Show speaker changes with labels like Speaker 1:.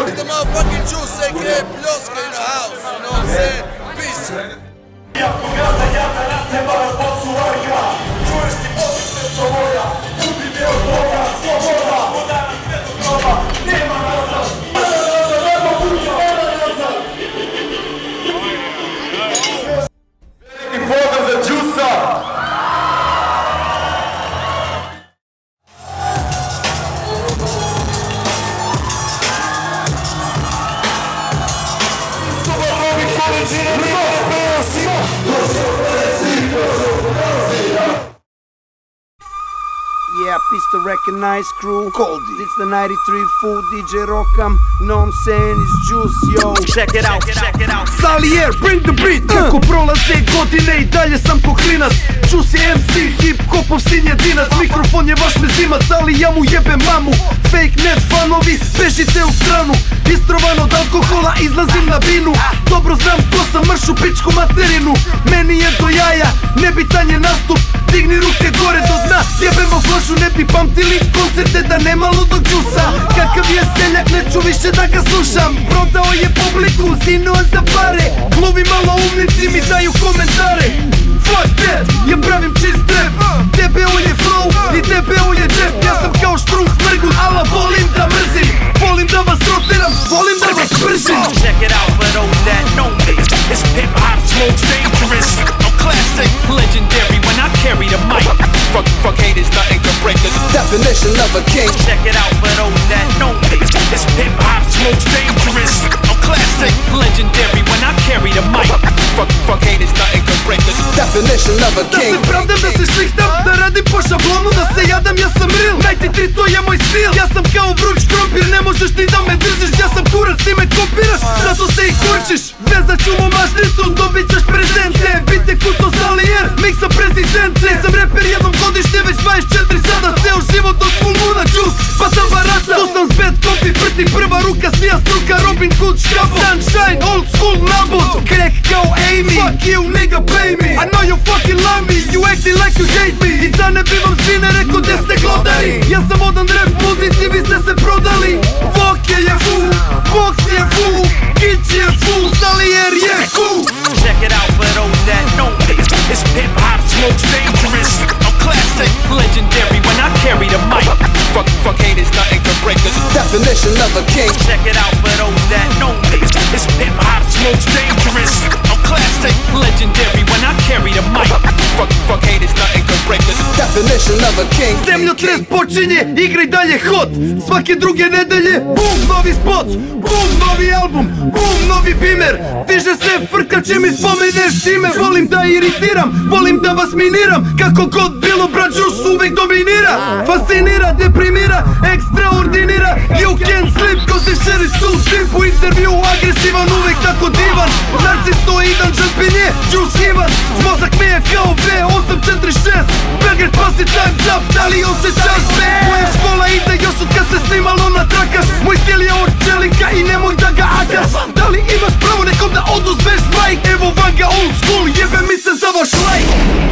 Speaker 1: The motherfucking juice, aka Plioska in the house, you know what I'm saying? Peace.
Speaker 2: Yeah, peace to recognize crew. Coldie. It's the 93 full DJ Rockam. Know I'm saying it's juice, yo.
Speaker 3: Check it out, check it out.
Speaker 2: Salier, bring the beat. Kako prolaze godine i dalje sam ko klinac. Juice je MC, hip-hopov sin jedinac. Mikrofon je vaš mezimac, ali ja mu jebem mamu. Fake net fanovi, bežite u stranu. Istrovan od alkohola, izlazim na binu. Dobro znam ko sam, mršu pičku materinu. Meni je do jaja, nebitan je nastup. Digni ruke gore do dna, jebemo flašu, ne bi pamtili koncerte da nema ludog džusa. Kakav je seljak, neću više da ga slušam. Prodao je publiku, zinuo za pare. Gluvi malo umnici mi daju komentare. Fuck that, ja pravim čist rap. DBO je flow i DBO je džep. Ja sam kao štrunk mrgut, ala volim da mrzim. Volim da vas roteram, volim da vas pržim.
Speaker 3: Check it out for those that know me. It's hip hop, smoke's dangerous. I'm classic, legendary when I carry the mic. Fuck haters, nothing can break us.
Speaker 4: Definition of a king.
Speaker 3: Check it out for those that know me. It's hip hop, smoke's dangerous. I'm classic, legendary when I carry the mic. Fuck haters, nothing can break us.
Speaker 4: Definition of a
Speaker 2: Da
Speaker 4: king.
Speaker 2: se pravdam, da se šlihtam, da radim po šablonu, da se jadam, ja sam real. 93 to je moj stil, ja sam kao vruć krompir, ne možeš ni da me držiš, ja sam kurac, ti me kopiraš, zato se i kurčiš. Vezat ću mu mašnicu, dobit ćeš prezente, bite kuto Salier, miksa prezidente. Sam reper jednom godišnje, već 24 sada, ceo život od full moona juice, pa ta barata. Tu sam s bad copy, prti prva ruka, svija struka, Robin Hood, škabo, Sunshine, old school nabod, crack kao Amy. Fuck you nigga, pay me, I know you fucking love me, you acting like you hate me. I da ne bi vam svine rekao gdje ste glodari. Ja sam odan rap muzici, vi ste se prodali. Voke je full, Vox je full, Kić je full, Salier je cool.
Speaker 3: Check it out for those that know me. It's hip hop, smoke's dangerous. I'm classic, legendary when I carry the mic. Fuck haters, nothing can break us.
Speaker 4: Definition of a king.
Speaker 3: Check it out for those that know me. It's hip hop, smoke's dangerous. I'm classic, legendary when I carry the mic. Fuck haters, nothing can break us.
Speaker 4: Definition of a king.
Speaker 2: Zemljotres počinje, igraj dalje hot. Svake druge nedelje, bum, novi spot. Bum, novi album, bum, novi bimer. Diže se frka čim mi spomeneš ime. Volim da iritiram, volim da vas miniram. Kako god bilo, brat Juice uvek dominira. Fascinira, deprimira, ekstraordinira. You can't sleep cause the shit is too deep. U intervju agresivan, uvek tako divan. Narcistoidan, žrtvinje, Juice Ivan. Mozak mi je kao V846. Belgrade pasi time's up, da li osjećaš be? Moja škola ide još od kad se snimalo na trakaš. Moj stil je od čelinka i nemoj da ga akaš. Da li imaš pravo nekom da oduzmeš mic? Evo van ga old school, jebe mi se za vaš like.